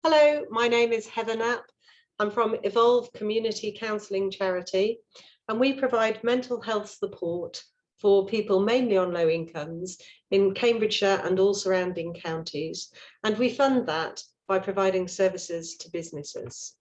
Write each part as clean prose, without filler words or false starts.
Hello, my name is Heather Knapp. I'm from Evolve Community Counselling Charity, and we provide mental health support for people mainly on low incomes in Cambridgeshire and all surrounding counties. And we fund that by providing services to businesses.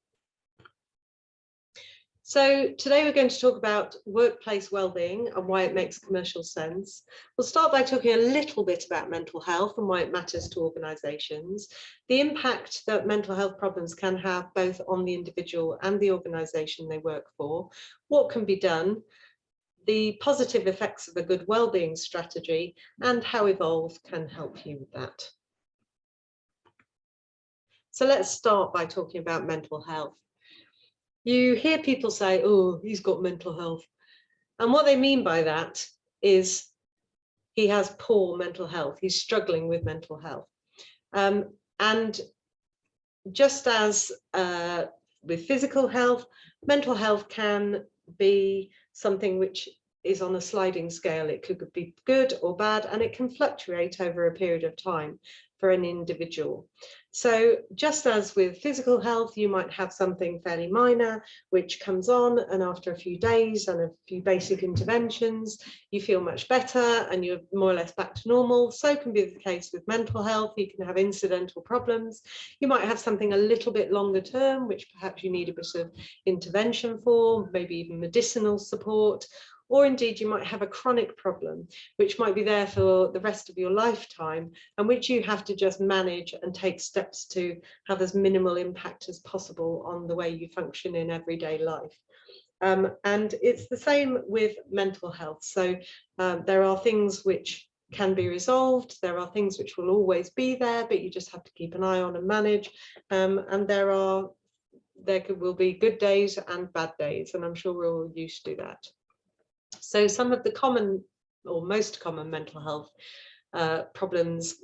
So today we're going to talk about workplace wellbeing and why it makes commercial sense. We'll start by talking a little bit about mental health and why it matters to organisations, the impact that mental health problems can have both on the individual and the organisation they work for, what can be done, the positive effects of a good wellbeing strategy, and how Evolve can help you with that. So let's start by talking about mental health. You hear people say, oh, he's got mental health. And what they mean by that is he has poor mental health. He's struggling with mental health. And just as with physical health, mental health can be something which is on a sliding scale. It could be good or bad, and it can fluctuate over a period of time for an individual. So just as with physical health, you might have something fairly minor which comes on, and after a few days and a few basic interventions, you feel much better and you're more or less back to normal. So can be the case with mental health. You can have incidental problems. You might have something a little bit longer term, which perhaps you need a bit of intervention for, maybe even medicinal support. Or indeed, you might have a chronic problem, which might be there for the rest of your lifetime, and which you have to just manage and take steps to have as minimal impact as possible on the way you function in everyday life. And it's the same with mental health. So there are things which can be resolved. There are things which will always be there, but you just have to keep an eye on and manage. And there will be good days and bad days, and I'm sure we're all used to that. So some of the common or most common mental health problems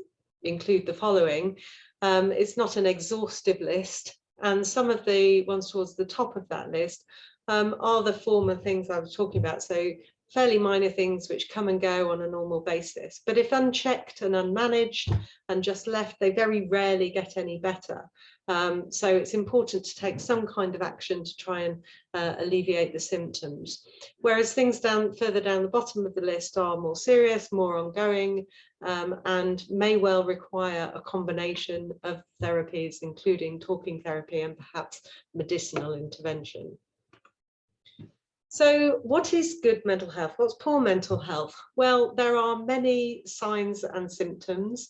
include the following. It's not an exhaustive list, and some of the ones towards the top of that list are the former things I was talking about. So fairly minor things which come and go on a normal basis. But if unchecked and unmanaged and just left, they very rarely get any better. So it's important to take some kind of action to try and alleviate the symptoms. Whereas things further down the bottom of the list are more serious, more ongoing, and may well require a combination of therapies, including talking therapy and perhaps medicinal intervention. So what is good mental health? What's poor mental health? Well, there are many signs and symptoms,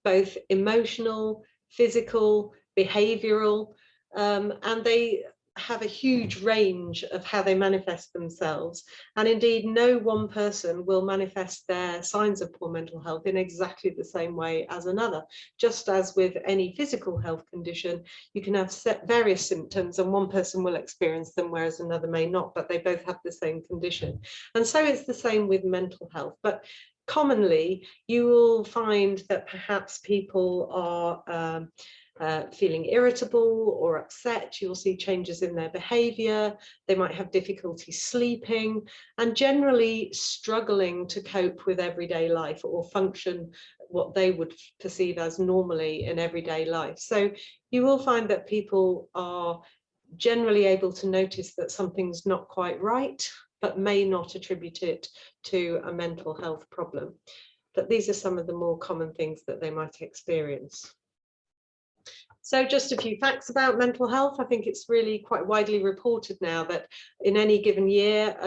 both emotional, physical, behavioural, and they have a huge range of how they manifest themselves. And indeed, no one person will manifest their signs of poor mental health in exactly the same way as another. Just as with any physical health condition, you can have various symptoms and one person will experience them, whereas another may not, but they both have the same condition. And so it's the same with mental health. But commonly, you will find that perhaps people are feeling irritable or upset. You'll see changes in their behaviour. They might have difficulty sleeping and generally struggling to cope with everyday life or function what they would perceive as normally in everyday life. So you will find that people are generally able to notice that something's not quite right, but may not attribute it to a mental health problem. But these are some of the more common things that they might experience. So just a few facts about mental health. I think it's really quite widely reported now that in any given year,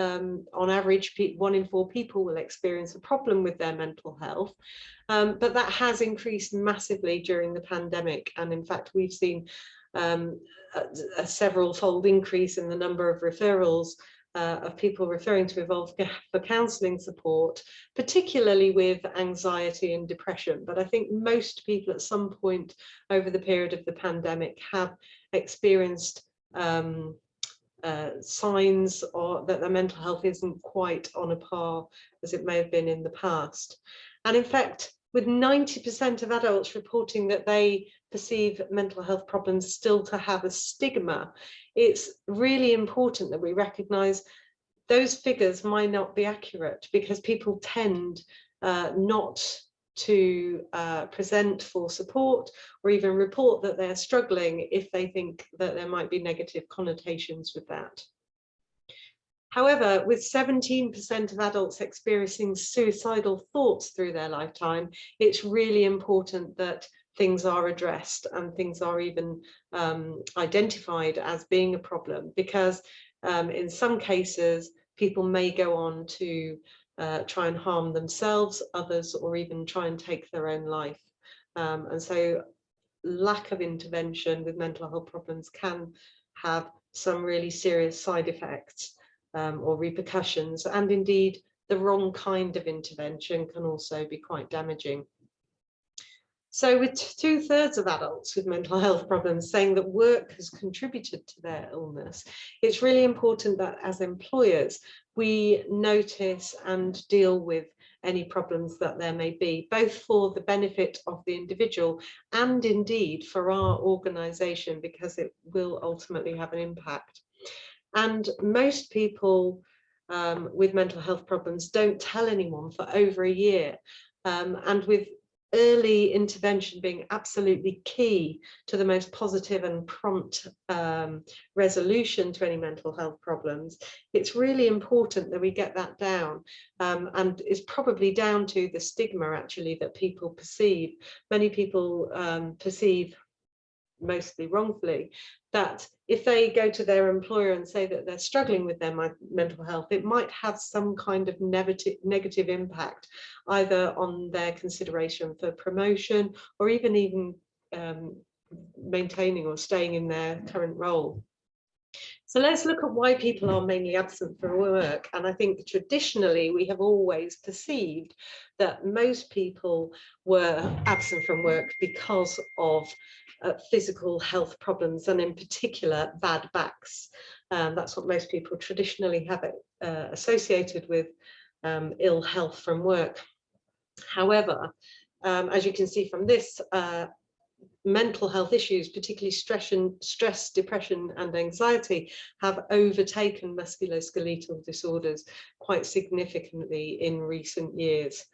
on average, 1 in 4 people will experience a problem with their mental health. But that has increased massively during the pandemic. And in fact, we've seen a several-fold increase in the number of referrals of people referring to Evolve for counselling support, particularly with anxiety and depression. But I think most people at some point over the period of the pandemic have experienced signs or that their mental health isn't quite on a par as it may have been in the past. And in fact, with 90% of adults reporting that they perceive mental health problems still to have a stigma, it's really important that we recognise those figures might not be accurate because people tend not to present for support or even report that they're struggling if they think that there might be negative connotations with that. However, with 17% of adults experiencing suicidal thoughts through their lifetime, it's really important that things are addressed and things are even identified as being a problem, because in some cases, people may go on to try and harm themselves, others, or even try and take their own life. And so lack of intervention with mental health problems can have some really serious side effects or repercussions, and indeed the wrong kind of intervention can also be quite damaging. So with 2/3 of adults with mental health problems saying that work has contributed to their illness, it's really important that as employers, we notice and deal with any problems that there may be, both for the benefit of the individual and indeed for our organisation, because it will ultimately have an impact. And most people with mental health problems don't tell anyone for over a year. And with early intervention being absolutely key to the most positive and prompt resolution to any mental health problems, it's really important that we get that down. And it's probably down to the stigma, actually, that people perceive. Many people perceive, mostly wrongfully, that if they go to their employer and say that they're struggling with their mental health, it might have some kind of negative impact, either on their consideration for promotion or even maintaining or staying in their current role. So let's look at why people are mainly absent from work. And I think traditionally we have always perceived that most people were absent from work because of physical health problems, and in particular bad backs. That's what most people traditionally have associated with ill health from work. However, as you can see from this, mental health issues, particularly stress, depression and anxiety, have overtaken musculoskeletal disorders quite significantly in recent years.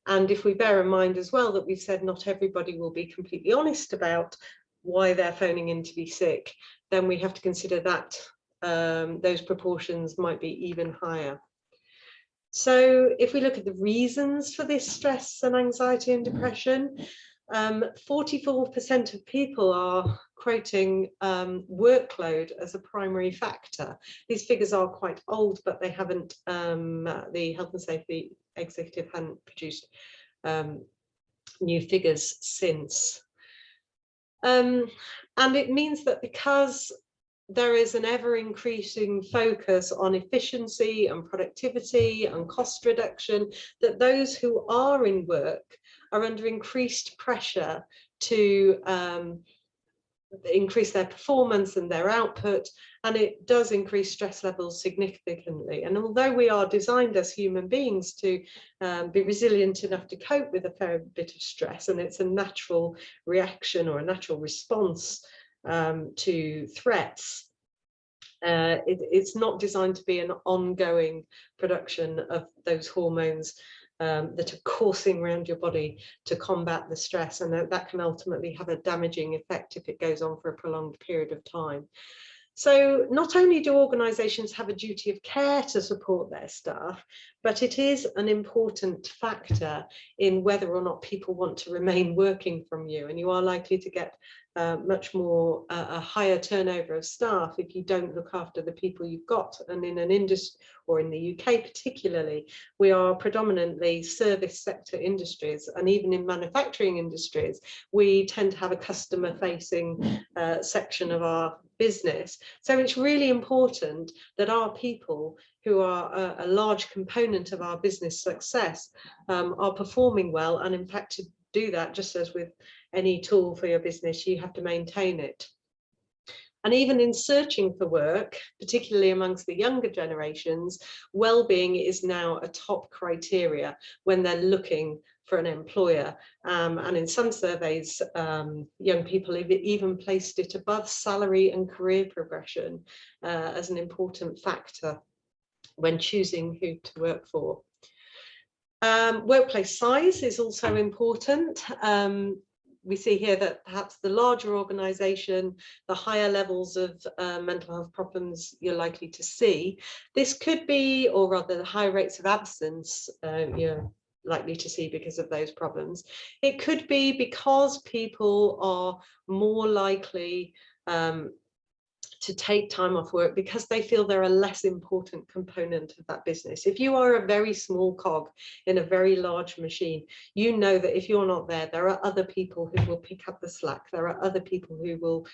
And if we bear in mind as well that we've said not everybody will be completely honest about why they're phoning in to be sick, then we have to consider that those proportions might be even higher. So if we look at the reasons for this stress and anxiety and depression, 44% of people are quoting workload as a primary factor. These figures are quite old, but they haven't, the Health and Safety Executive hadn't produced new figures since. And it means that because there is an ever-increasing focus on efficiency and productivity and cost reduction, that those who are in work are under increased pressure to increase their performance and their output, and it does increase stress levels significantly. And although we are designed as human beings to be resilient enough to cope with a fair bit of stress, and it's a natural reaction or a natural response to threats, it's not designed to be an ongoing production of those hormones that are coursing around your body to combat the stress, and that can ultimately have a damaging effect if it goes on for a prolonged period of time. So not only do organisations have a duty of care to support their staff, but it is an important factor in whether or not people want to remain working from you, and you are likely to get much more a higher turnover of staff if you don't look after the people you've got. And in an industry, or in the UK particularly, we are predominantly service sector industries, and even in manufacturing industries we tend to have a customer facing section of our business. So it's really important that our people, who are a large component of our business success, are performing well. And in fact, to do that, just as with any tool for your business, you have to maintain it. And even in searching for work, particularly amongst the younger generations, well-being is now a top criteria when they're looking for an employer. And in some surveys, young people have even placed it above salary and career progression as an important factor when choosing who to work for. Workplace size is also important. We see here that perhaps the larger organisation, the higher levels of mental health problems you're likely to see. This could be, or rather the higher rates of absence you're likely to see because of those problems. It could be because people are more likely to take time off work because they feel they're a less important component of that business. If you are a very small cog in a very large machine, you know that if you're not there, there are other people who will pick up the slack. There are other people who will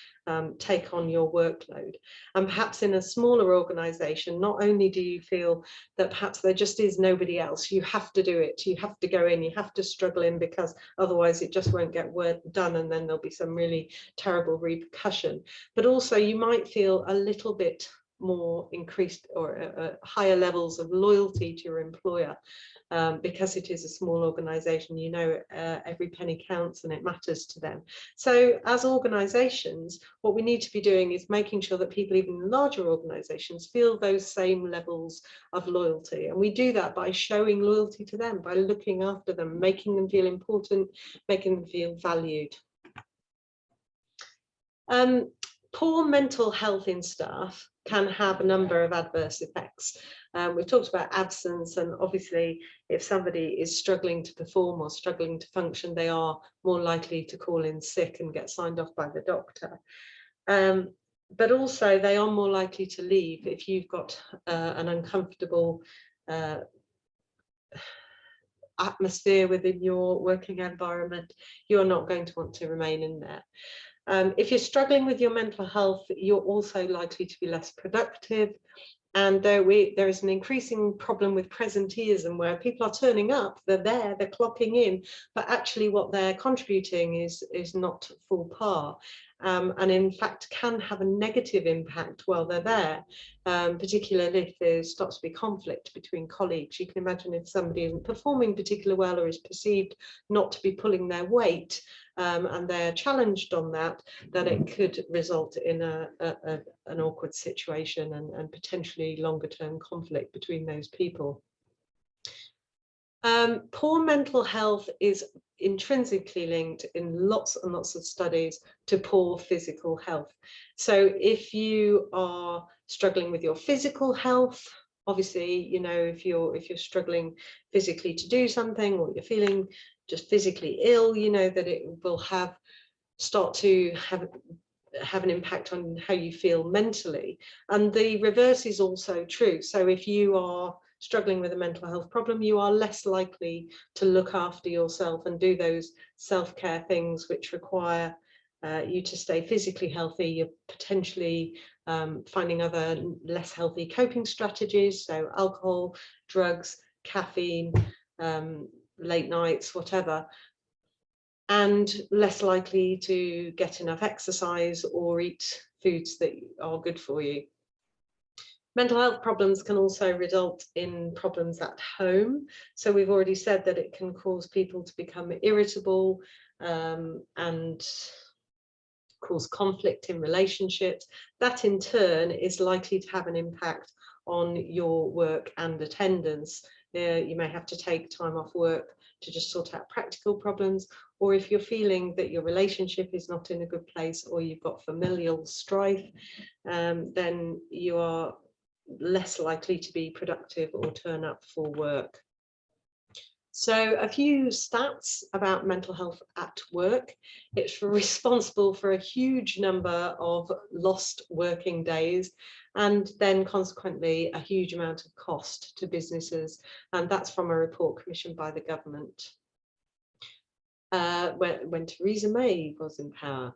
take on your workload. And perhaps in a smaller organization, not only do you feel that perhaps there just is nobody else, you have to do it, you have to go in, you have to struggle in, because otherwise it just won't get work done, and then there'll be some really terrible repercussion. But also you might feel a little bit more increased or higher levels of loyalty to your employer because it is a small organization. You know, every penny counts and it matters to them. So as organizations, what we need to be doing is making sure that people, even in larger organizations, feel those same levels of loyalty. And we do that by showing loyalty to them, by looking after them, making them feel important, making them feel valued. Poor mental health in staff can have a number of adverse effects. We've talked about absence, and obviously if somebody is struggling to perform or struggling to function, they are more likely to call in sick and get signed off by the doctor. But also they are more likely to leave if you've got an uncomfortable atmosphere within your working environment. You're not going to want to remain in there. If you're struggling with your mental health, you're also likely to be less productive. And there is an increasing problem with presenteeism, where people are turning up, they're there, they're clocking in, but actually what they're contributing is not full par. And in fact can have a negative impact while they're there, particularly if there starts to be conflict between colleagues. You can imagine if somebody isn't performing particularly well or is perceived not to be pulling their weight, and they're challenged on that, then it could result in an awkward situation and potentially longer term conflict between those people. Poor mental health is intrinsically linked in lots and lots of studies to poor physical health. So if you are struggling with your physical health, obviously, you know, if you're struggling physically to do something, or you're feeling just physically ill, you know that it will start to have an impact on how you feel mentally. And the reverse is also true. So if you are struggling with a mental health problem, you are less likely to look after yourself and do those self-care things which require you to stay physically healthy. You're potentially finding other less healthy coping strategies, so alcohol, drugs, caffeine, late nights, whatever, and less likely to get enough exercise or eat foods that are good for you. Mental health problems can also result in problems at home. So we've already said that it can cause people to become irritable and cause conflict in relationships. That in turn is likely to have an impact on your work and attendance. You may have to take time off work to just sort out practical problems, or if you're feeling that your relationship is not in a good place, or you've got familial strife, then you are less likely to be productive or turn up for work. So a few stats about mental health at work. It's responsible for a huge number of lost working days, and then consequently a huge amount of cost to businesses. And that's from a report commissioned by the government when Theresa May was in power.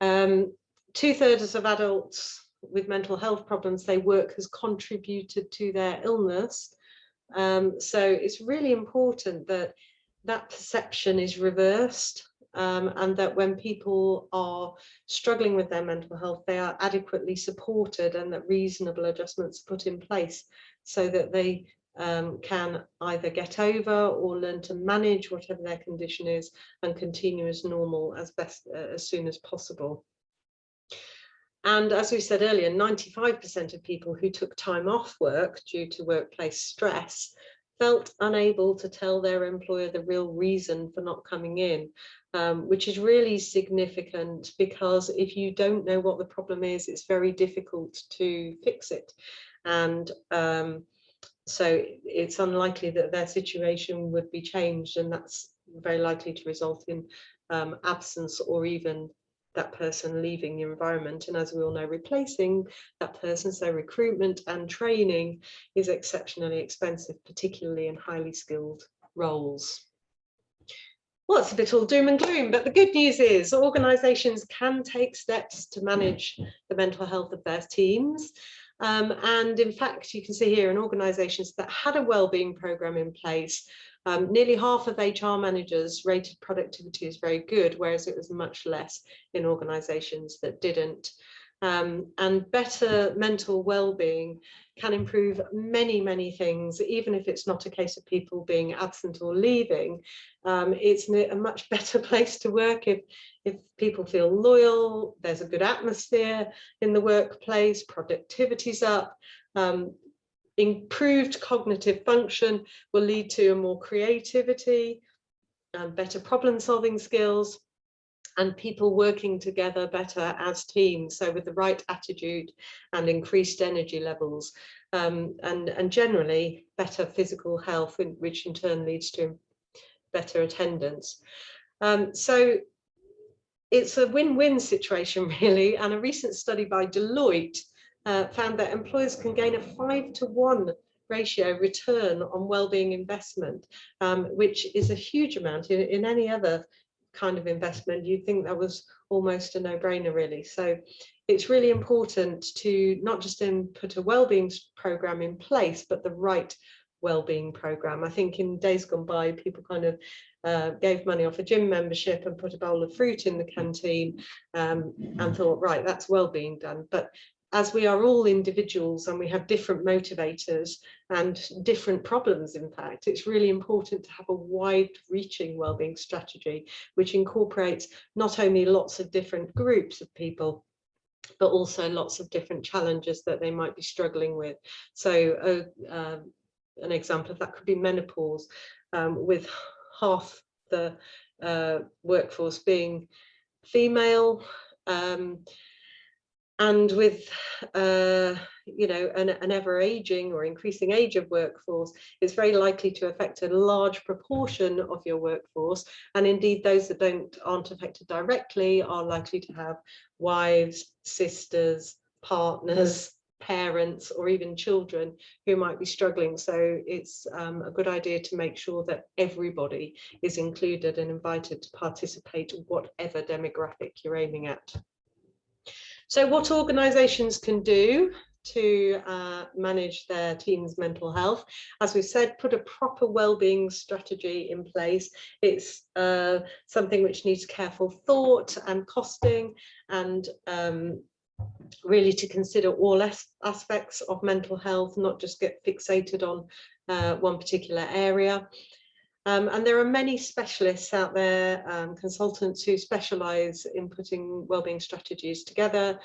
2/3 of adults with mental health problems say work has contributed to their illness. So it's really important that that perception is reversed, and that when people are struggling with their mental health, they are adequately supported, and that reasonable adjustments are put in place so that they can either get over or learn to manage whatever their condition is and continue as normal as soon as possible. And as we said earlier, 95% of people who took time off work due to workplace stress felt unable to tell their employer the real reason for not coming in, which is really significant, because if you don't know what the problem is, it's very difficult to fix it. And so it's unlikely that their situation would be changed, and that's very likely to result in absence, or even that person leaving the environment. And as we all know, replacing that person, so recruitment and training, is exceptionally expensive, particularly in highly skilled roles. Well, it's a bit all doom and gloom, but the good news is organisations can take steps to manage the mental health of their teams. And in fact, you can see here in organisations that had a wellbeing programme in place, nearly half of HR managers rated productivity as very good, whereas it was much less in organisations that didn't. And better mental well-being can improve many, many things, even if it's not a case of people being absent or leaving. It's a much better place to work if people feel loyal, there's a good atmosphere in the workplace, productivity's up. Improved cognitive function will lead to more creativity, better problem-solving skills, and people working together better as teams, so with the right attitude and increased energy levels, and generally better physical health, which in turn leads to better attendance. So it's a win-win situation, really, and a recent study by Deloitte found that employers can gain a 5-to-1 ratio return on wellbeing investment, which is a huge amount. In any other kind of investment, you'd think that was almost a no-brainer, really. So it's really important to not just put a wellbeing program in place, but the right wellbeing program. I think in days gone by, people kind of gave money off a gym membership and put a bowl of fruit in the canteen, and thought, right, that's wellbeing done. But as we are all individuals and we have different motivators and different problems, in fact, it's really important to have a wide-reaching wellbeing strategy, which incorporates not only lots of different groups of people, but also lots of different challenges that they might be struggling with. So an example of that could be menopause, with half the workforce being female, and with you know, an ever-aging or increasing age of workforce, it's very likely to affect a large proportion of your workforce. And indeed, those that aren't affected directly are likely to have wives, sisters, partners, parents, or even children who might be struggling. So it's a good idea to make sure that everybody is included and invited to participate, whatever demographic you're aiming at. So what organisations can do to manage their team's mental health? As we said, put a proper wellbeing strategy in place. It's something which needs careful thought and costing, and really to consider all aspects of mental health, not just get fixated on one particular area. And there are many specialists out there, consultants who specialise in putting wellbeing strategies together.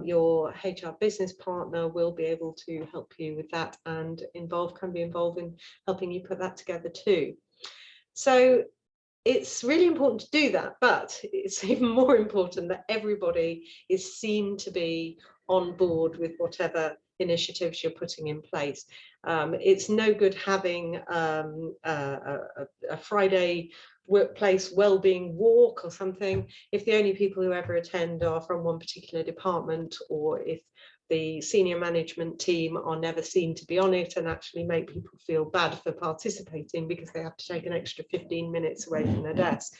Your HR business partner will be able to help you with that, and can be involved in helping you put that together too. So it's really important to do that, but it's even more important that everybody is seen to be on board with whatever initiatives you're putting in place. It's no good having a Friday workplace wellbeing walk or something if the only people who ever attend are from one particular department, or if the senior management team are never seen to be on it and actually make people feel bad for participating because they have to take an extra 15 minutes away from their desk.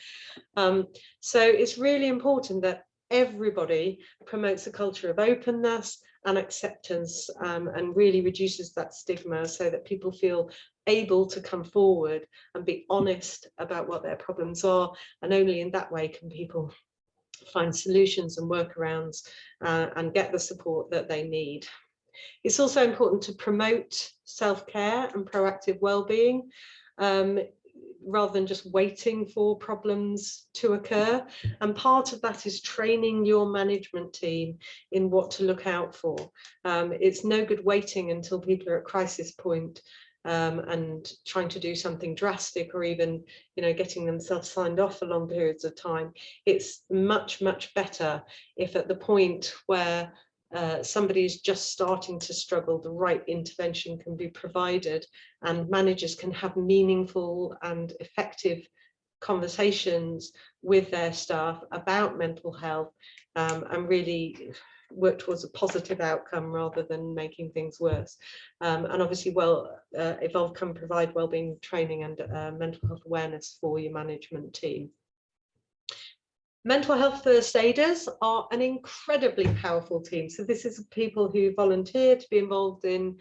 So it's really important that everybody promotes a culture of openness and acceptance, and really reduces that stigma, so that people feel able to come forward and be honest about what their problems are, and only in that way can people find solutions and workarounds and get the support that they need. It's also important to promote self-care and proactive well-being, rather than just waiting for problems to occur. And part of that is training your management team in what to look out for. It's no good waiting until people are at crisis point and trying to do something drastic, or even, getting themselves signed off for long periods of time. It's much, much better if at the point where somebody is just starting to struggle, the right intervention can be provided, and managers can have meaningful and effective conversations with their staff about mental health, and really work towards a positive outcome rather than making things worse. And obviously, Evolve can provide wellbeing training and mental health awareness for your management team. Mental health first aiders are an incredibly powerful team. So this is people who volunteer to be involved in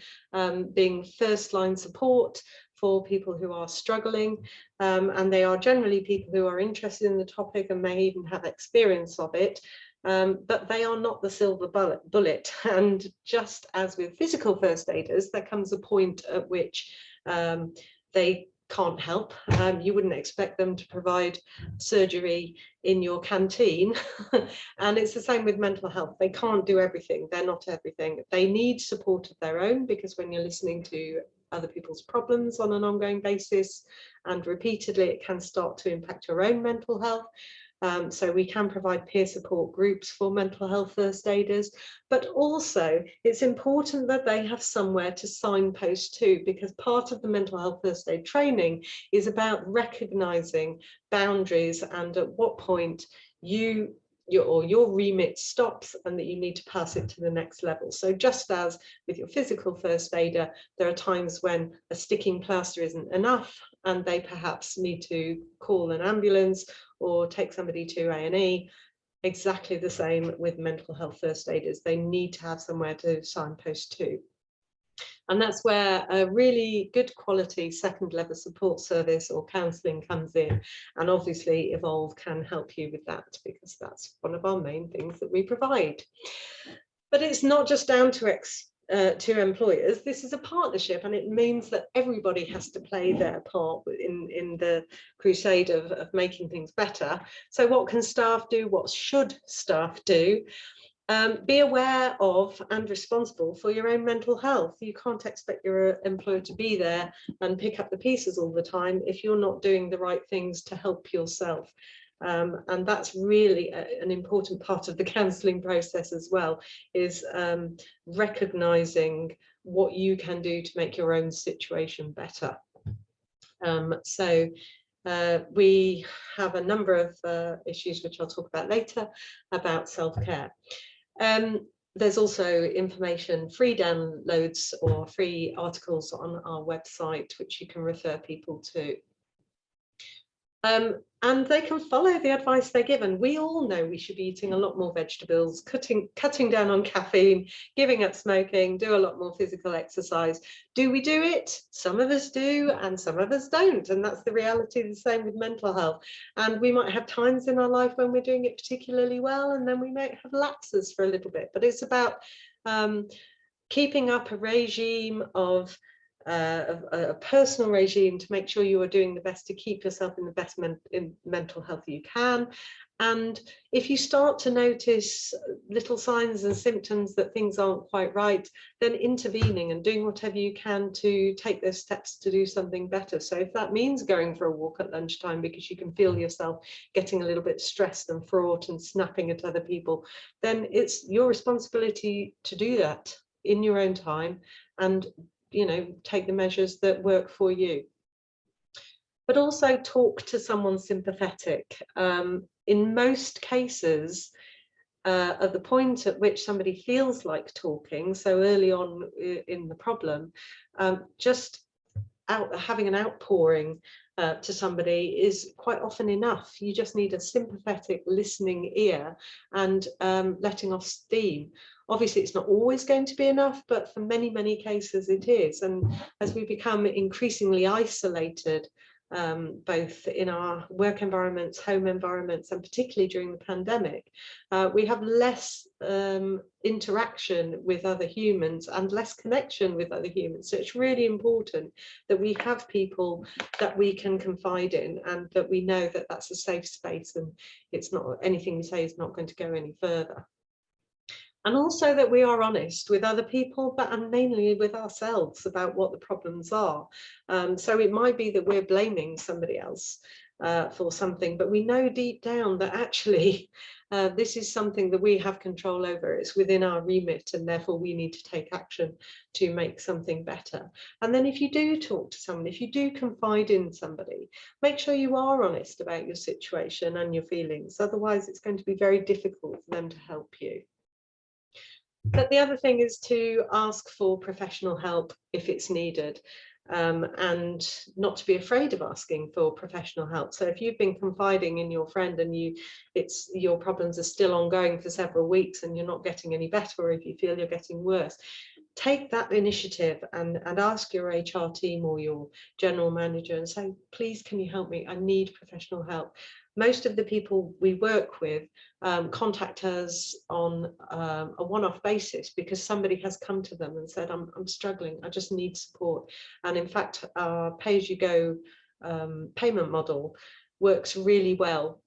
being first line support for people who are struggling, and they are generally people who are interested in the topic and may even have experience of it, but they are not the silver bullet. And just as with physical first aiders, there comes a point at which they can't help. You wouldn't expect them to provide surgery in your canteen. And it's the same with mental health. They can't do everything. They're not everything. They need support of their own, because when you're listening to other people's problems on an ongoing basis and repeatedly, it can start to impact your own mental health. So we can provide peer support groups for mental health first aiders, but also it's important that they have somewhere to signpost to, because part of the mental health first aid training is about recognizing boundaries and at what point your remit stops and that you need to pass it to the next level. So just as with your physical first aider, there are times when a sticking plaster isn't enough and they perhaps need to call an ambulance or take somebody to A&E. Exactly the same with mental health first aiders. They need to have somewhere to signpost to. And that's where a really good quality second level support service or counselling comes in. And obviously Evolve can help you with that, because that's one of our main things that we provide. But it's not just down to employers. This is a partnership, and it means that everybody has to play their part in the crusade of making things better. So what can staff do? What should staff do? Be aware of and responsible for your own mental health. You can't expect your employer to be there and pick up the pieces all the time if you're not doing the right things to help yourself. And that's really an important part of the counselling process as well, is recognising what you can do to make your own situation better. We have a number of issues which I'll talk about later about self-care. There's also information, free downloads or free articles on our website which you can refer people to. And they can follow the advice they're given. We all know we should be eating a lot more vegetables, cutting down on caffeine, giving up smoking, do a lot more physical exercise. Do we do it? Some of us do and some of us don't. And that's the reality, the same with mental health. And we might have times in our life when we're doing it particularly well, and then we might have lapses for a little bit. But it's about keeping up a regime of a personal regime to make sure you are doing the best to keep yourself in the best mental health you can. And if you start to notice little signs and symptoms that things aren't quite right, then intervening and doing whatever you can to take those steps to do something better. So if that means going for a walk at lunchtime because you can feel yourself getting a little bit stressed and fraught and snapping at other people, then it's your responsibility to do that in your own time and take the measures that work for you. But also talk to someone sympathetic. In most cases, at the point at which somebody feels like talking, so early on in the problem, just having an outpouring to somebody is quite often enough. You just need a sympathetic listening ear and letting off steam. Obviously, it's not always going to be enough, but for many, many cases it is. And as we become increasingly isolated, both in our work environments, home environments, and particularly during the pandemic, we have less interaction with other humans and less connection with other humans. So it's really important that we have people that we can confide in and that we know that that's a safe space and it's not anything we say is not going to go any further. And also that we are honest with other people, but and mainly with ourselves about what the problems are. So it might be that we're blaming somebody else for something, but we know deep down that actually this is something that we have control over. It's within our remit, and therefore we need to take action to make something better. And then if you do talk to someone, if you do confide in somebody, make sure you are honest about your situation and your feelings. Otherwise, it's going to be very difficult for them to help you. But the other thing is to ask for professional help if it's needed, and not to be afraid of asking for professional help. So if you've been confiding in your friend and your problems are still ongoing for several weeks and you're not getting any better, or if you feel you're getting worse, take that initiative and ask your HR team or your general manager and say, please, can you help me? I need professional help. Most of the people we work with contact us on a one-off basis because somebody has come to them and said, I'm struggling, I just need support. And in fact, our pay-as-you-go payment model works really well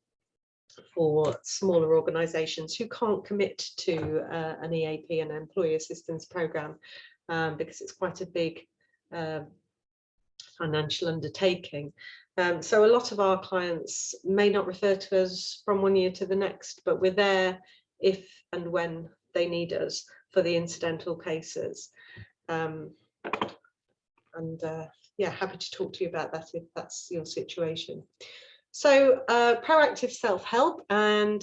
for smaller organisations who can't commit to an EAP, an employee assistance programme, because it's quite a big financial undertaking. So a lot of our clients may not refer to us from one year to the next, but we're there if and when they need us for the incidental cases. Yeah, happy to talk to you about that if that's your situation. So proactive self-help, and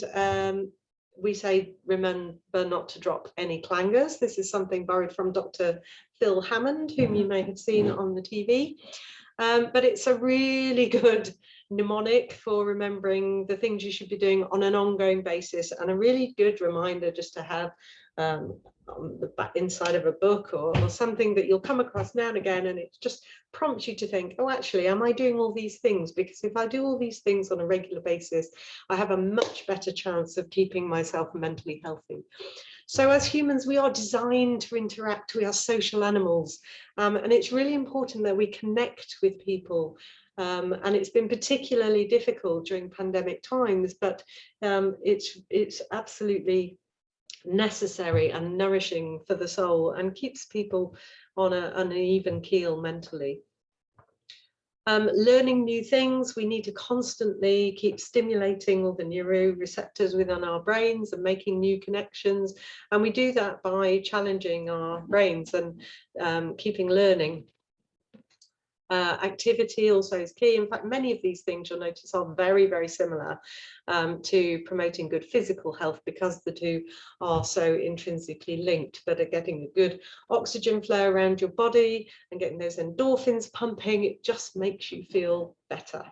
we say remember not to drop any clangers. This is something borrowed from Dr. Phil Hammond, whom you may have seen on the TV. But it's a really good mnemonic for remembering the things you should be doing on an ongoing basis, and a really good reminder just to have on the back inside of a book or something that you'll come across now and again, and it just prompts you to think, oh, actually, am I doing all these things? Because if I do all these things on a regular basis, I have a much better chance of keeping myself mentally healthy. So as humans, we are designed to interact. We are social animals, and it's really important that we connect with people. And it's been particularly difficult during pandemic times, but it's absolutely necessary and nourishing for the soul and keeps people on an even keel mentally. Learning new things, we need to constantly keep stimulating all the neuroreceptors within our brains and making new connections, and we do that by challenging our brains and keeping learning. Activity also is key. In fact, many of these things you'll notice are very, very similar to promoting good physical health, because the two are so intrinsically linked. But getting a good oxygen flow around your body and getting those endorphins pumping, it just makes you feel better.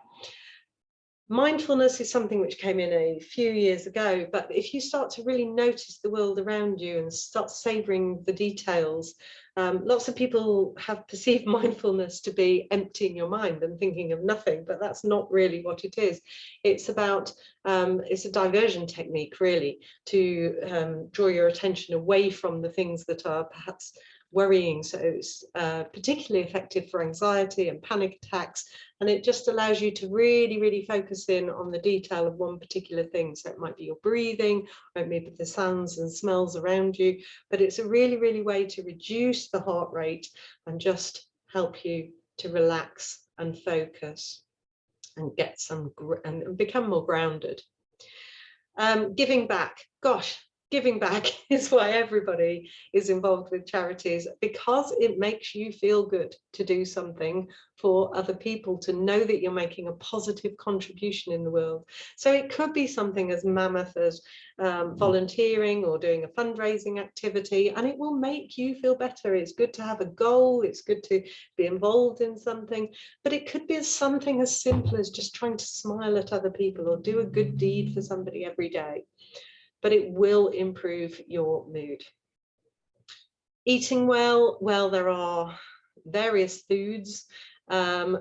Mindfulness is something which came in a few years ago, but if you start to really notice the world around you and start savouring the details, lots of people have perceived mindfulness to be emptying your mind and thinking of nothing, but that's not really what it is. It's about, it's a diversion technique really to draw your attention away from the things that are perhaps worrying. So it's particularly effective for anxiety and panic attacks, and it just allows you to really, really focus in on the detail of one particular thing. So it might be your breathing, or maybe the sounds and smells around you, but it's a really, really way to reduce the heart rate and just help you to relax and focus and get some and become more grounded. Giving back, gosh, giving back is why everybody is involved with charities, because it makes you feel good to do something for other people, to know that you're making a positive contribution in the world. So it could be something as mammoth as volunteering or doing a fundraising activity, and it will make you feel better. It's good to have a goal, it's good to be involved in something, but it could be something as simple as just trying to smile at other people or do a good deed for somebody every day. But it will improve your mood. Eating well, there are various foods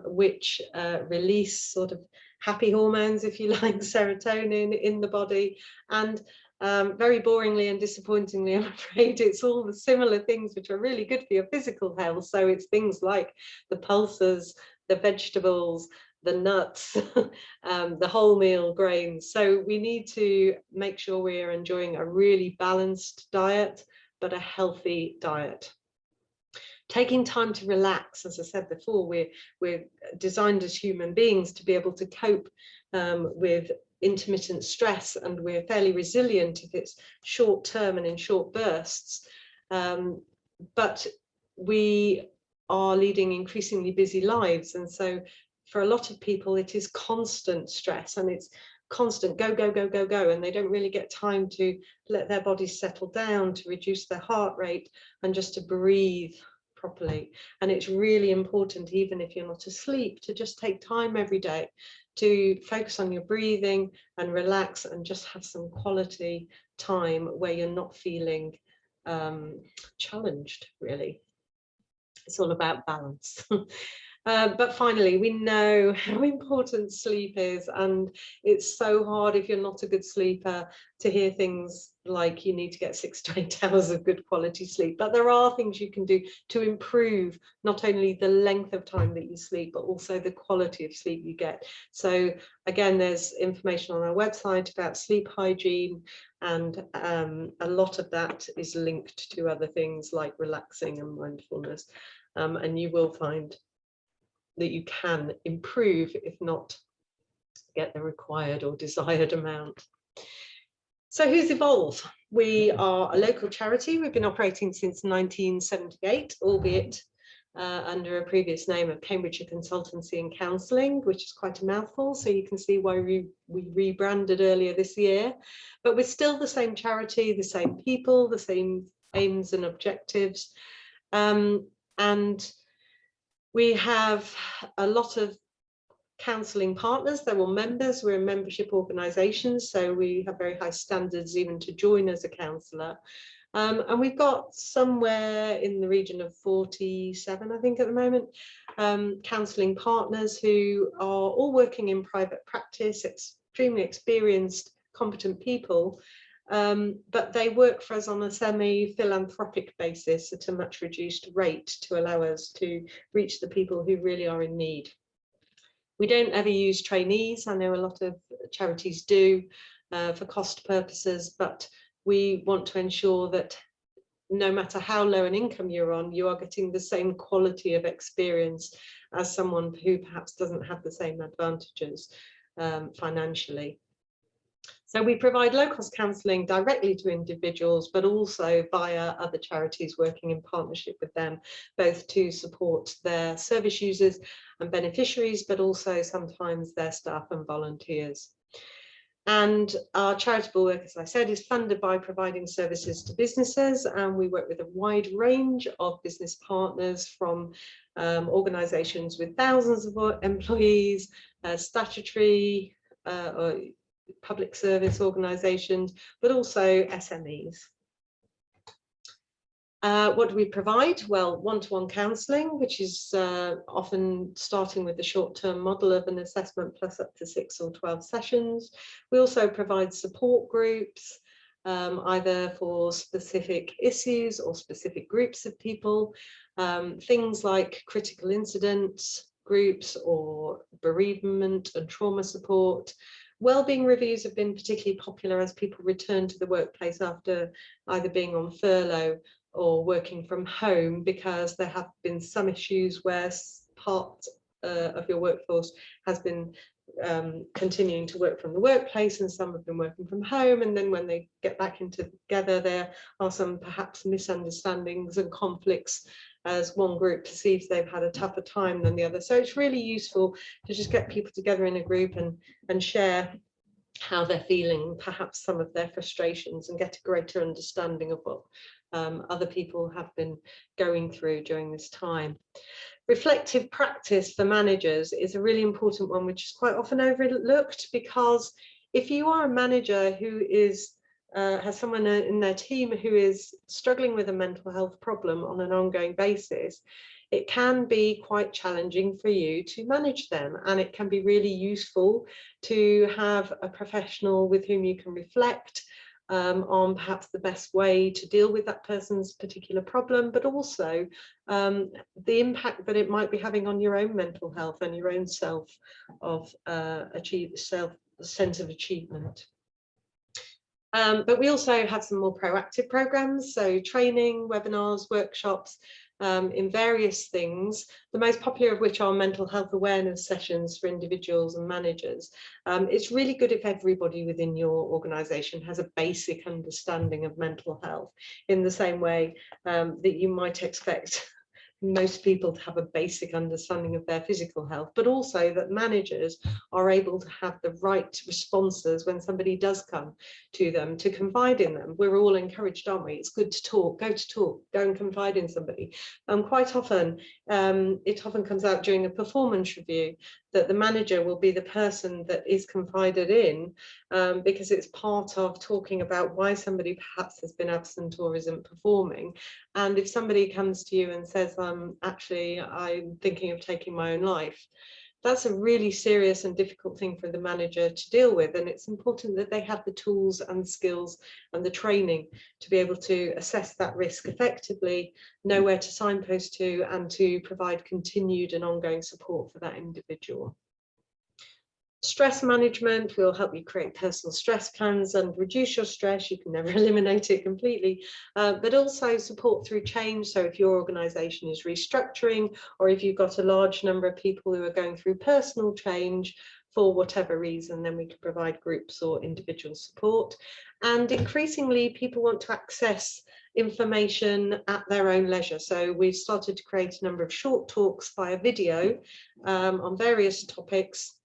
which release sort of happy hormones, if you like, serotonin in the body. And very boringly and disappointingly, I'm afraid, it's all the similar things which are really good for your physical health. So it's things like the pulses, the vegetables, the nuts, the wholemeal grains. So we need to make sure we are enjoying a really balanced diet, but a healthy diet. Taking time to relax, as I said before, we're designed as human beings to be able to cope with intermittent stress, and we're fairly resilient if it's short term and in short bursts. But we are leading increasingly busy lives, and so for a lot of people it is constant stress, and it's constant go, go, go, go, go, and they don't really get time to let their bodies settle down, to reduce their heart rate, and just to breathe properly. And it's really important, even if you're not asleep, to just take time every day to focus on your breathing and relax, and just have some quality time where you're not feeling challenged, really. It's all about balance. But finally, we know how important sleep is, and it's so hard if you're not a good sleeper to hear things like you need to get 6 to 8 hours of good quality sleep. But there are things you can do to improve not only the length of time that you sleep, but also the quality of sleep you get. So again, there's information on our website about sleep hygiene, and a lot of that is linked to other things like relaxing and mindfulness. And you will find that you can improve, if not get the required or desired amount. So who's Evolve? We are a local charity. We've been operating since 1978, albeit under a previous name of Cambridgeshire Consultancy and Counselling, which is quite a mouthful, so you can see why we rebranded earlier this year. But we're still the same charity, the same people, the same aims and objectives. And we have a lot of counselling partners. They're all members. We're a membership organisation, so we have very high standards even to join as a counsellor. And we've got somewhere in the region of 47, I think, at the moment, counselling partners who are all working in private practice, extremely experienced, competent people. But they work for us on a semi-philanthropic basis at a much reduced rate to allow us to reach the people who really are in need. We don't ever use trainees. I know a lot of charities do for cost purposes, but we want to ensure that no matter how low an income you're on, you are getting the same quality of experience as someone who perhaps doesn't have the same advantages financially. So we provide low-cost counselling directly to individuals, but also via other charities working in partnership with them, both to support their service users and beneficiaries, but also sometimes their staff and volunteers. And our charitable work, as I said, is funded by providing services to businesses, and we work with a wide range of business partners, from organisations with thousands of employees, statutory or public service organisations, but also SMEs. What do we provide? Well, one-to-one counselling, which is often starting with the short-term model of an assessment plus up to 6 or 12 sessions. We also provide support groups, either for specific issues or specific groups of people, things like critical incidents groups or bereavement and trauma support. Wellbeing reviews have been particularly popular as people return to the workplace after either being on furlough or working from home, because there have been some issues where part of your workforce has been continuing to work from the workplace and some have been working from home, and then when they get back into together there are some perhaps misunderstandings and conflicts as one group perceives they've had a tougher time than the other. So it's really useful to just get people together in a group and share how they're feeling, perhaps some of their frustrations, and get a greater understanding of what other people have been going through during this time. Reflective practice for managers is a really important one, which is quite often overlooked, because if you are a manager who is has someone in their team who is struggling with a mental health problem on an ongoing basis, it can be quite challenging for you to manage them, and it can be really useful to have a professional with whom you can reflect on perhaps the best way to deal with that person's particular problem, but also the impact that it might be having on your own mental health and your own self of sense of achievement. But we also have some more proactive programs, so training, webinars, workshops in various things, the most popular of which are mental health awareness sessions for individuals and managers. It's really good if everybody within your organisation has a basic understanding of mental health, in the same way that you might expect most people to have a basic understanding of their physical health, but also that managers are able to have the right responses when somebody does come to them, to confide in them. We're all encouraged, aren't we? It's good to talk, go and confide in somebody. Quite often, it often comes out during a performance review that the manager will be the person that is confided in, because it's part of talking about why somebody perhaps has been absent or isn't performing. And if somebody comes to you and says, actually, I'm thinking of taking my own life, that's a really serious and difficult thing for the manager to deal with. And it's important that they have the tools and skills and the training to be able to assess that risk effectively, know where to signpost to, and to provide continued and ongoing support for that individual. Stress management will help you create personal stress plans and reduce your stress. You can never eliminate it completely, but also support through change. So if your organisation is restructuring, or if you've got a large number of people who are going through personal change for whatever reason, then we can provide groups or individual support. And increasingly, people want to access information at their own leisure. So we've started to create a number of short talks via video on various topics.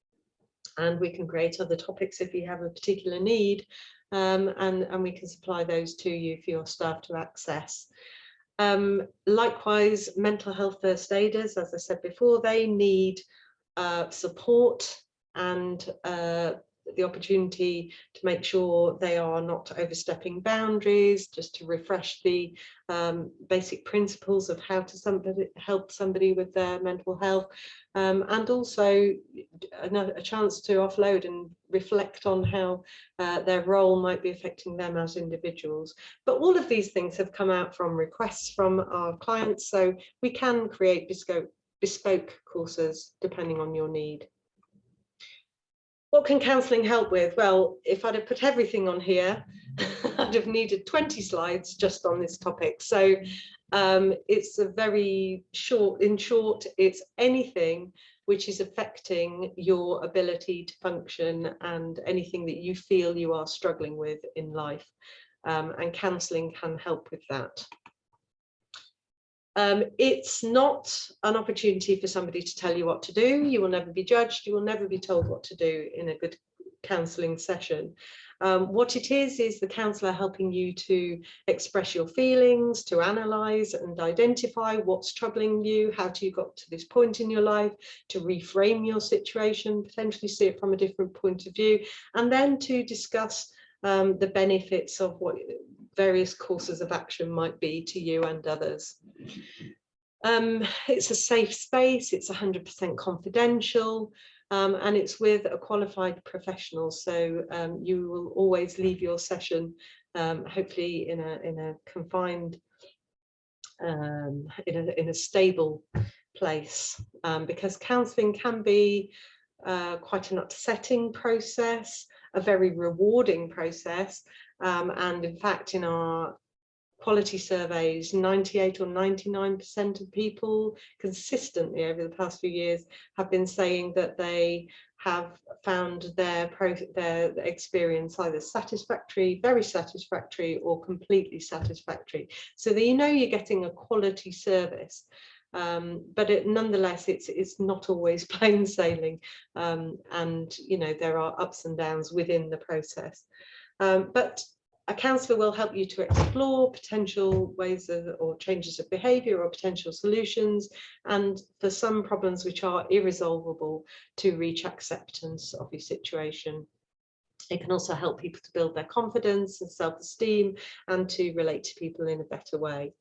And we can create other topics if you have a particular need, and we can supply those to you for your staff to access. Likewise, mental health first aiders, as I said before, they need support and the opportunity to make sure they are not overstepping boundaries, just to refresh the basic principles of how to help somebody with their mental health, and also a chance to offload and reflect on how their role might be affecting them as individuals. But all of these things have come out from requests from our clients, so we can create bespoke courses depending on your need. What can counselling help with? Well, if I'd have put everything on here, I'd have needed 20 slides just on this topic. So it's a very short, in short, it's anything which is affecting your ability to function and anything that you feel you are struggling with in life. And counselling can help with that. It's not an opportunity for somebody to tell you what to do. You will never be judged. You will never be told what to do in a good counselling session. What it is the counsellor helping you to express your feelings, to analyse and identify what's troubling you, how you got to this point in your life, to reframe your situation, potentially see it from a different point of view, and then to discuss the benefits of what various courses of action might be to you and others. It's a safe space, it's 100% confidential, and it's with a qualified professional, so you will always leave your session hopefully in a confined, in a stable place, because counselling can be quite an upsetting process, a very rewarding process, and in fact in our quality surveys, 98 or 99% of people consistently over the past few years have been saying that they have found their experience either satisfactory, very satisfactory, or completely satisfactory. So that you know you're getting a quality service. But nonetheless, it's not always plain sailing, and you know there are ups and downs within the process. But a counsellor will help you to explore potential ways or changes of behaviour or potential solutions, and for some problems which are irresolvable, to reach acceptance of your situation. It can also help people to build their confidence and self-esteem and to relate to people in a better way.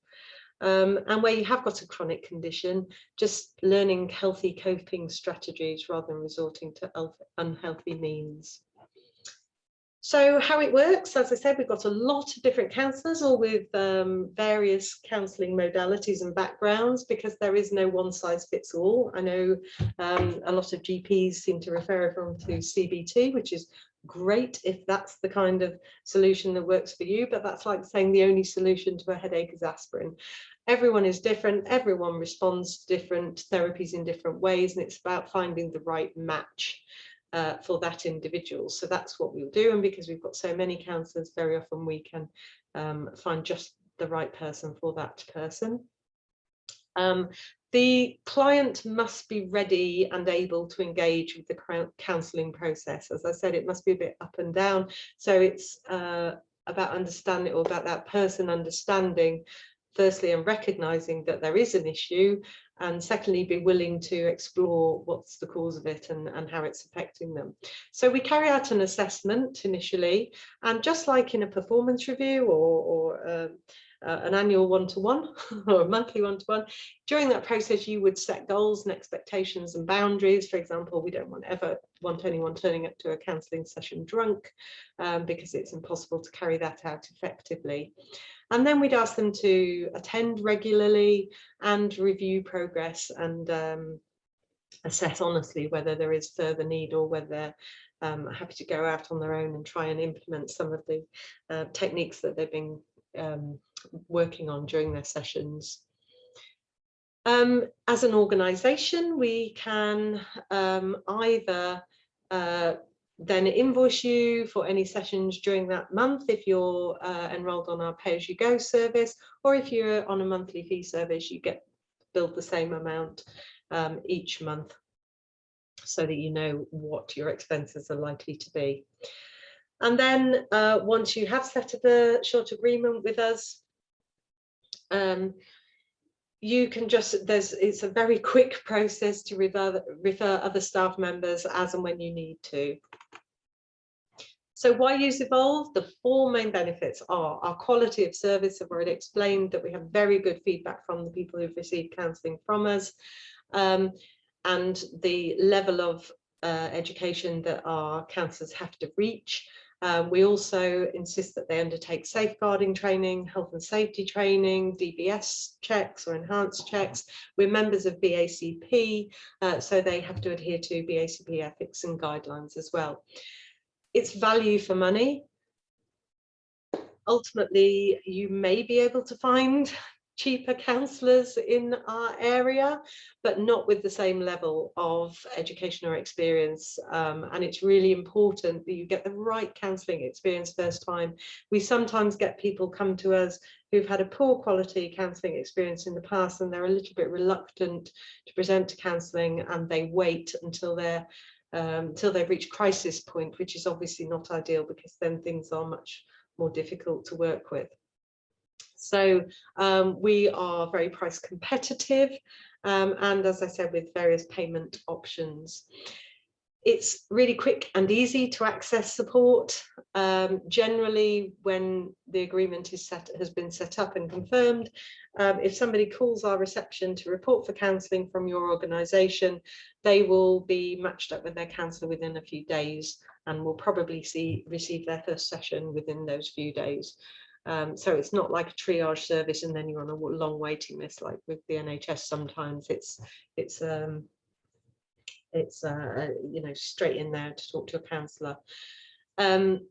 And where you have got a chronic condition, just learning healthy coping strategies rather than resorting to unhealthy means. So how it works, as I said, we've got a lot of different counsellors, all with various counselling modalities and backgrounds, because there is no one size fits all. I know a lot of GPs seem to refer everyone to CBT, which is great if that's the kind of solution that works for you, but that's like saying the only solution to a headache is aspirin. Everyone is different, everyone responds to different therapies in different ways, and it's about finding the right match for that individual. So that's what we'll do, and because we've got so many counsellors, very often we can find just the right person for that person. The client must be ready and able to engage with the counselling process. As I said, it must be a bit up and down. So it's about understanding, or about that person understanding, firstly, and recognising that there is an issue, and secondly, be willing to explore what's the cause of it and how it's affecting them. So we carry out an assessment initially, and just like in a performance review or an annual one-to-one or a monthly one-to-one, during that process you would set goals and expectations and boundaries. For example, we don't ever want anyone turning up to a counselling session drunk, because it's impossible to carry that out effectively. And then we'd ask them to attend regularly and review progress, and assess honestly whether there is further need, or whether they're happy to go out on their own and try and implement some of the techniques that they've been working on during their sessions. As an organisation, we can either then invoice you for any sessions during that month if you're enrolled on our pay-as-you-go service, or if you're on a monthly fee service, you get billed the same amount each month, so that you know what your expenses are likely to be. And then once you have set up a short agreement with us, you can just, it's a very quick process to refer other staff members as and when you need to. So why use Evolve? The four main benefits are our quality of service. I've already explained that we have very good feedback from the people who've received counselling from us, and the level of education that our counsellors have to reach. We also insist that they undertake safeguarding training, health and safety training, DBS checks or enhanced checks. We're members of BACP, so they have to adhere to BACP ethics and guidelines as well. It's value for money. Ultimately, you may be able to find cheaper counsellors in our area, but not with the same level of education or experience. And it's really important that you get the right counselling experience first time. We sometimes get people come to us who've had a poor quality counselling experience in the past, and they're a little bit reluctant to present to counselling, and they wait until they're till they've reached crisis point, which is obviously not ideal, because then things are much more difficult to work with. So we are very price competitive, and as I said, with various payment options. It's really quick and easy to access support. Generally, when the agreement has been set up and confirmed, if somebody calls our reception to report for counselling from your organisation, they will be matched up with their counsellor within a few days, and will probably receive their first session within those few days. So it's not like a triage service and then you're on a long waiting list like with the NHS. Sometimes it's you know, straight in there to talk to a counsellor. The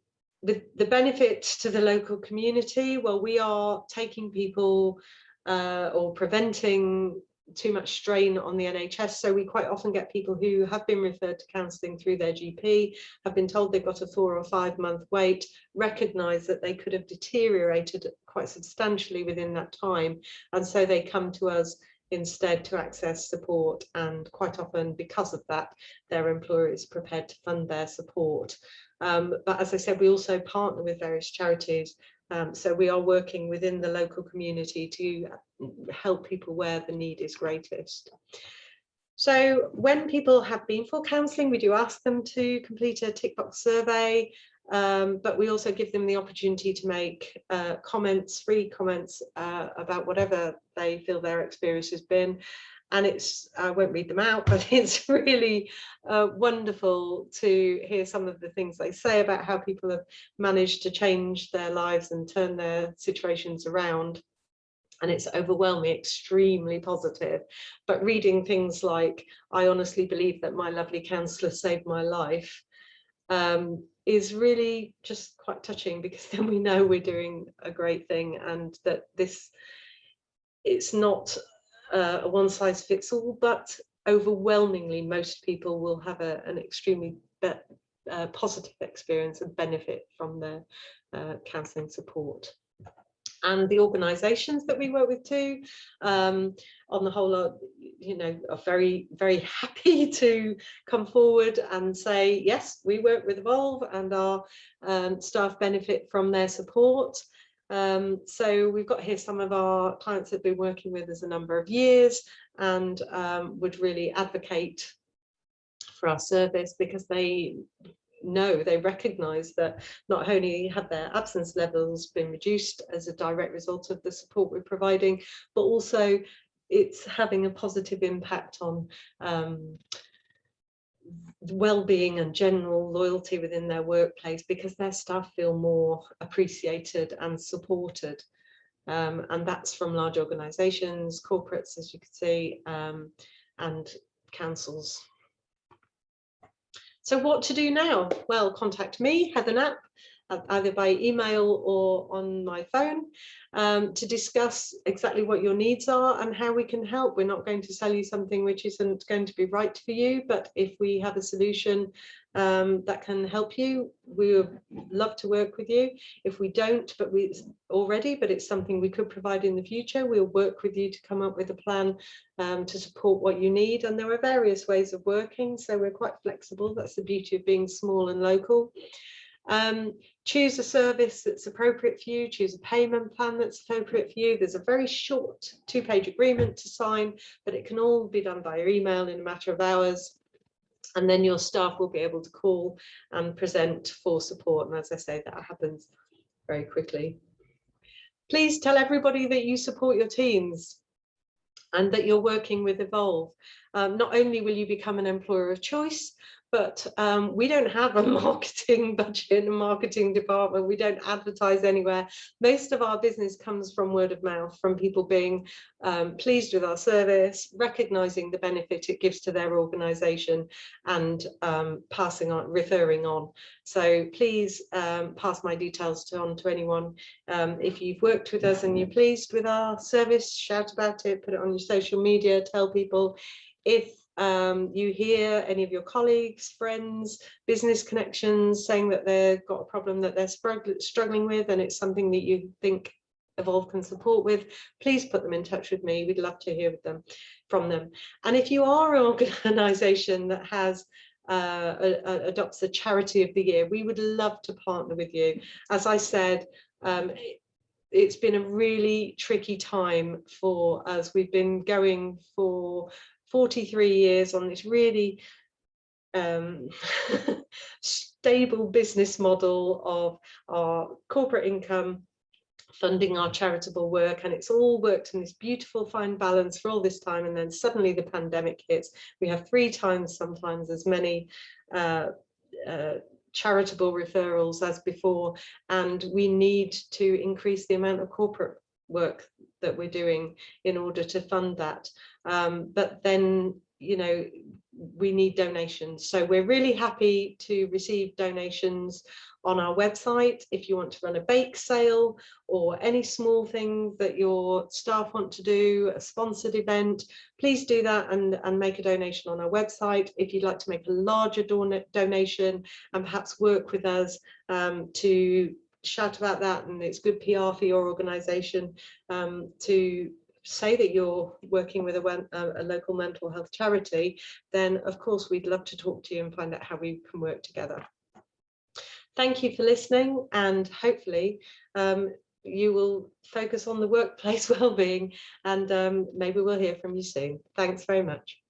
benefit to the local community, well, we are taking people or preventing too much strain on the NHS. So we quite often get people who have been referred to counselling through their GP, have been told they've got a 4 or 5 month wait, recognise that they could have deteriorated quite substantially within that time, and so they come to us instead to access support, and quite often because of that their employer is prepared to fund their support. But as I said, we also partner with various charities, so we are working within the local community to help people where the need is greatest. So when people have been for counselling, we do ask them to complete a tick box survey, but we also give them the opportunity to make comments, free comments about whatever they feel their experience has been. And I won't read them out, but it's really wonderful to hear some of the things they say about how people have managed to change their lives and turn their situations around. And it's overwhelmingly extremely positive. But reading things like, I honestly believe that my lovely counsellor saved my life, is really just quite touching, because then we know we're doing a great thing, and that it's not a one-size-fits-all, but overwhelmingly most people will have an extremely positive experience and benefit from their counselling support. And the organisations that we work with too, on the whole, are very, very happy to come forward and say, yes, we work with Evolve, and our staff benefit from their support. So we've got here some of our clients that have been working with us a number of years, and would really advocate for our service, because they recognise that not only have their absence levels been reduced as a direct result of the support we're providing, but also it's having a positive impact on well-being and general loyalty within their workplace, because their staff feel more appreciated and supported. And that's from large organisations, corporates, as you can see, and councils. So what to do now? Well, contact me, Heather Knapp, either by email or on my phone, to discuss exactly what your needs are and how we can help. We're not going to sell you something which isn't going to be right for you, but if we have a solution that can help you, we would love to work with you. If we don't, but it's something we could provide in the future, we'll work with you to come up with a plan to support what you need. And there are various ways of working, so we're quite flexible. That's the beauty of being small and local. Choose a service that's appropriate for you, choose a payment plan that's appropriate for you. There's a very short 2-page agreement to sign, but it can all be done via email in a matter of hours. And then your staff will be able to call and present for support. And as I say, that happens very quickly. Please tell everybody that you support your teams and that you're working with Evolve. Not only will you become an employer of choice, but we don't have a marketing budget, a marketing department. We don't advertise anywhere. Most of our business comes from word of mouth, from people being pleased with our service, recognising the benefit it gives to their organisation, and referring on. So please pass my details on to anyone. If you've worked with us and you're pleased with our service, shout about it, put it on your social media, tell people. If you hear any of your colleagues, friends, business connections saying that they've got a problem that they're struggling with, and it's something that you think Evolve can support with, please put them in touch with me. We'd love to hear from them. And if you are an organisation that has adopts a charity of the year, we would love to partner with you. As I said, it's been a really tricky time for us. We've been going for 43 years on this really stable business model of our corporate income funding our charitable work, and it's all worked in this beautiful fine balance for all this time. And then suddenly the pandemic hits. We have 3 times sometimes as many charitable referrals as before, and we need to increase the amount of corporate work that we're doing in order to fund that. But then, we need donations. So we're really happy to receive donations on our website. If you want to run a bake sale or any small thing that your staff want to do, a sponsored event, please do that and make a donation on our website. If you'd like to make a larger donation and perhaps work with us to shout about that, and it's good PR for your organisation to say that you're working with a local mental health charity, then of course we'd love to talk to you and find out how we can work together. Thank you for listening, and hopefully you will focus on the workplace wellbeing, and maybe we'll hear from you soon. Thanks very much.